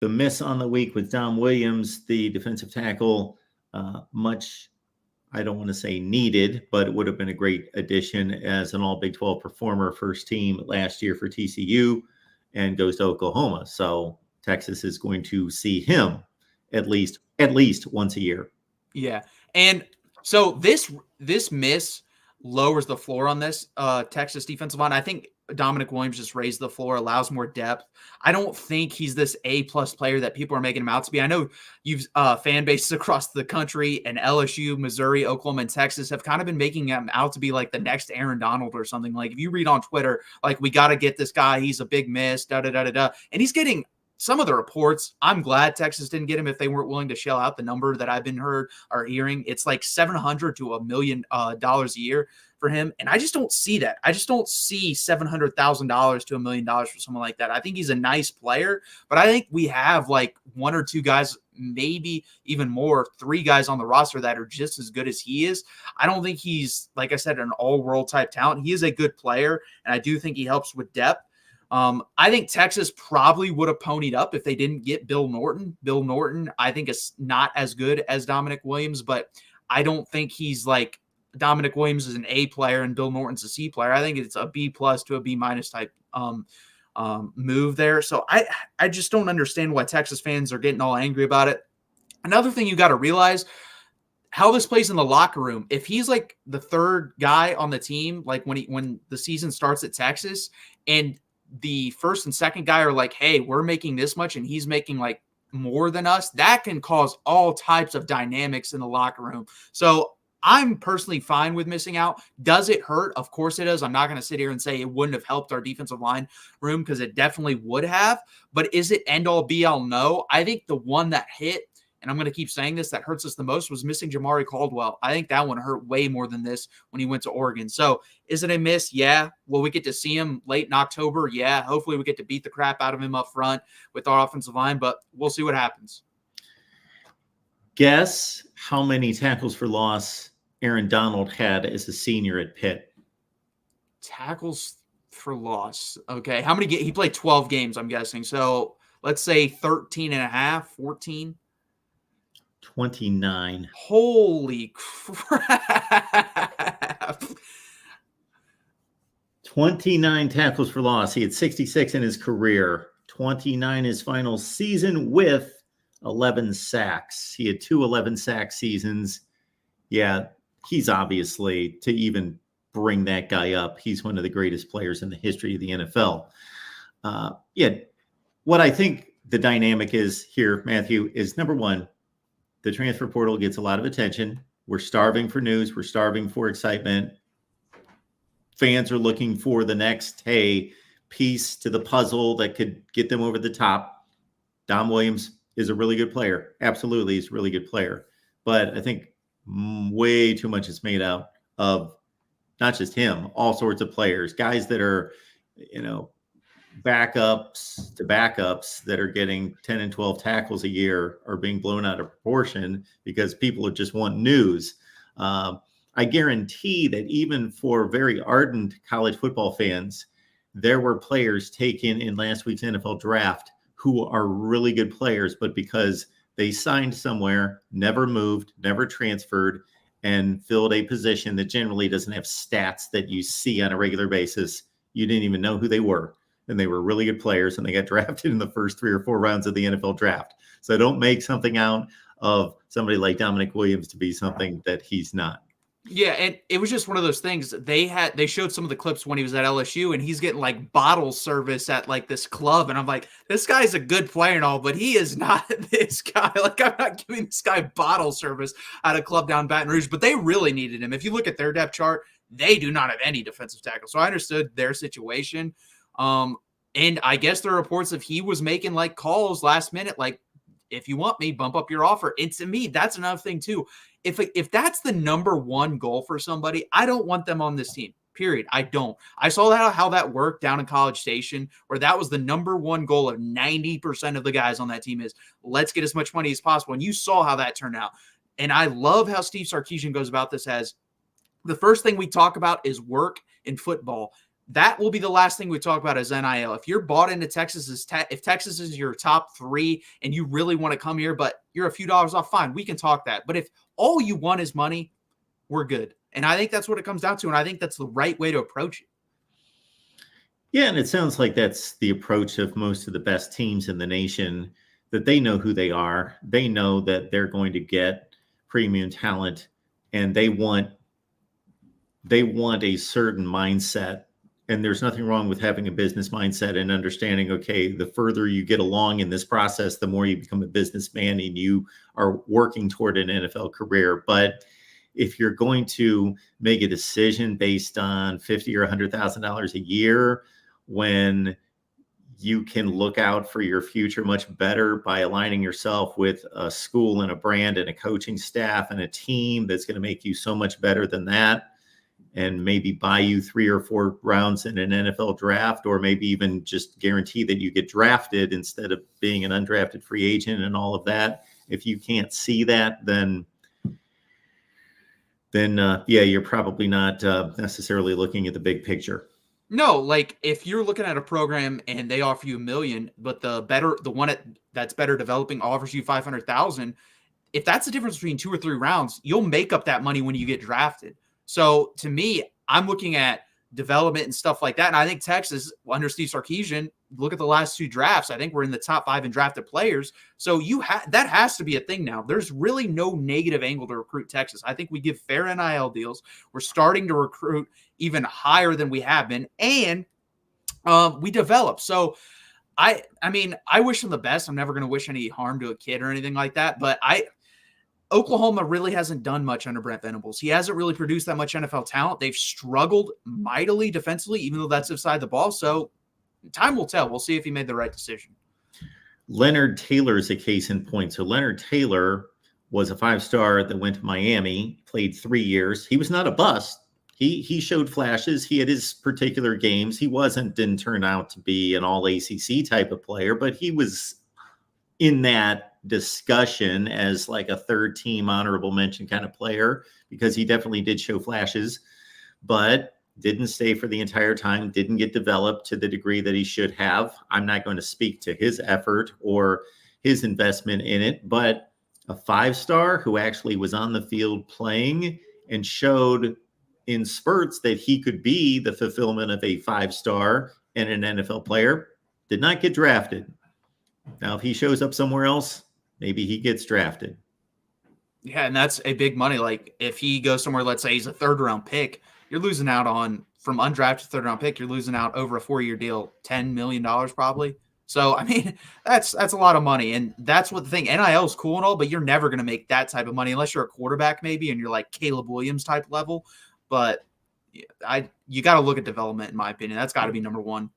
The miss on the week with Dom Williams, the defensive tackle, much, I don't want to say needed, but it would have been a great addition as an all Big 12 performer, first team last year for TCU, and goes to Oklahoma. So Texas is going to see him at least once a year. Yeah. And so this miss lowers the floor on this Texas defensive line. I think Damonic Williams just raised the floor, allows more depth. I don't think he's this A-plus player that people are making him out to be. I know you've fan bases across the country and LSU, Missouri, Oklahoma, and Texas have kind of been making him out to be like the next Aaron Donald or something. Like if you read on Twitter, like we got to get this guy. He's a big miss, da-da-da-da-da. And he's getting some of the reports. I'm glad Texas didn't get him if they weren't willing to shell out the number that I've been hearing. It's like $700,000 to $1 million a year for him. And I just don't see that. I just don't see $700,000 to $1 million for someone like that. I think he's a nice player, but I think we have like one or two guys, maybe even more, 3 guys on the roster that are just as good as he is. I don't think he's, like I said, an all-world type talent. He is a good player, and I do think he helps with depth. I think Texas probably would have ponied up if they didn't get Bill Norton. Bill Norton, I think, is not as good as Damonic Williams, but I don't think he's like Damonic Williams is an A player and Bill Norton's a C player. I think it's a B+ to a B- type move there. So I just don't understand why Texas fans are getting all angry about it. Another thing you got to realize, how this plays in the locker room. If he's like the third guy on the team, like when the season starts at Texas, and the first and second guy are like, hey, we're making this much and he's making like more than us, that can cause all types of dynamics in the locker room. So I'm personally fine with missing out. Does it hurt? Of course it does. I'm not going to sit here and say it wouldn't have helped our defensive line room, because it definitely would have. But is it end all be all? No. I think the one that hit, and I'm going to keep saying this, that hurts us the most was missing Jamari Caldwell. I think that one hurt way more than this when he went to Oregon. So is it a miss? Yeah. Will we get to see him late in October? Yeah. Hopefully we get to beat the crap out of him up front with our offensive line, but we'll see what happens. Guess how many tackles for loss Aaron Donald had as a senior at Pitt? Tackles for loss. Okay. How many? He played 12 games, I'm guessing. So let's say 13 and a half, 14. 29. Holy crap. 29 tackles for loss. He had 66 in his career, 29 his final season with 11 sacks. He had 2 11-sack seasons. Yeah, he's obviously, to even bring that guy up, he's one of the greatest players in the history of the NFL. What I think the dynamic is here, Matthew, is number one, the transfer portal gets a lot of attention. We're starving for news. We're starving for excitement. Fans are looking for the next, piece to the puzzle that could get them over the top. Dom Williams is a really good player. Absolutely, he's a really good player. But I think way too much is made out of not just him, all sorts of players, guys that are, backups to backups that are getting 10 and 12 tackles a year are being blown out of proportion because people just want news. I guarantee that even for very ardent college football fans, there were players taken in last week's NFL draft who are really good players, but because they signed somewhere, never moved, never transferred, and filled a position that generally doesn't have stats that you see on a regular basis, you didn't even know who they were. And they were really good players, and they got drafted in the first 3 or 4 rounds of the NFL draft. So don't make something out of somebody like Damonic Williams to be something that he's not. Yeah, and it was just one of those things. They showed some of the clips when he was at LSU, and he's getting like bottle service at like this club, and I'm like, this guy's a good player and all, but he is not this guy. Like, I'm not giving this guy bottle service at a club down Baton Rouge, but they really needed him. If you look at their depth chart, they do not have any defensive tackle. So I understood their situation. And I guess there are reports of he was making like calls last minute, like, if you want me, bump up your offer. And to me, that's another thing too. If that's the number one goal for somebody, I don't want them on this team, period. I don't. I saw how that worked down in College Station, where that was the number one goal of 90% of the guys on that team is, let's get as much money as possible. And you saw how that turned out. And I love how Steve Sarkisian goes about this as, the first thing we talk about is work in football. that will be the last thing we talk about as NIL. If you're bought into Texas, if Texas is your top 3 and you really want to come here, but you're a few dollars off, fine, we can talk that. But if all you want is money, we're good. And I think that's what it comes down to. And I think that's the right way to approach it. Yeah, and it sounds like that's the approach of most of the best teams in the nation, that they know who they are. They know that they're going to get premium talent, and they want a certain mindset. And there's nothing wrong with having a business mindset and understanding, okay, the further you get along in this process, the more you become a businessman and you are working toward an NFL career. But if you're going to make a decision based on $50,000 or $100,000 a year, when you can look out for your future much better by aligning yourself with a school and a brand and a coaching staff and a team that's going to make you so much better than that, and maybe buy you 3 or 4 rounds in an NFL draft, or maybe even just guarantee that you get drafted instead of being an undrafted free agent and all of that. If you can't see that, then you're probably not necessarily looking at the big picture. No, like if you're looking at a program and they offer you $1 million, but the one that's better developing offers you 500,000, if that's the difference between 2 or 3 rounds, you'll make up that money when you get drafted. So to me, I'm looking at development and stuff like that. And I think Texas, under Steve Sarkisian, look at the last 2 drafts. I think we're in the top 5 in drafted players. So that has to be a thing now. There's really no negative angle to recruit Texas. I think we give fair NIL deals. We're starting to recruit even higher than we have been, and we develop. So I mean, I wish them the best. I'm never going to wish any harm to a kid or anything like that. But Oklahoma really hasn't done much under Brent Venables. He hasn't really produced that much NFL talent. They've struggled mightily defensively, even though that's his side of the ball. So time will tell. We'll see if he made the right decision. Leonard Taylor is a case in point. So Leonard Taylor was a 5-star that went to Miami, played 3 years. He was not a bust. He showed flashes. He had his particular games. He didn't turn out to be an all ACC type of player, but he was in that discussion as like a 3rd team honorable mention kind of player, because he definitely did show flashes, but didn't stay for the entire time, didn't get developed to the degree that he should have. I'm not going to speak to his effort or his investment in it, but a 5-star who actually was on the field playing and showed in spurts that he could be the fulfillment of a 5-star and an NFL player, did not get drafted. Now, if he shows up somewhere else, maybe he gets drafted. Yeah, and that's a big money. Like if he goes somewhere, let's say he's a 3rd-round pick, you're losing out on, from undrafted 3rd-round pick, you're losing out over a 4-year deal, $10 million probably. So, I mean, that's a lot of money. And that's what the thing, NIL is cool and all, but you're never going to make that type of money unless you're a quarterback maybe and you're like Caleb Williams type level. But you got to look at development, in my opinion. That's got to be number 1.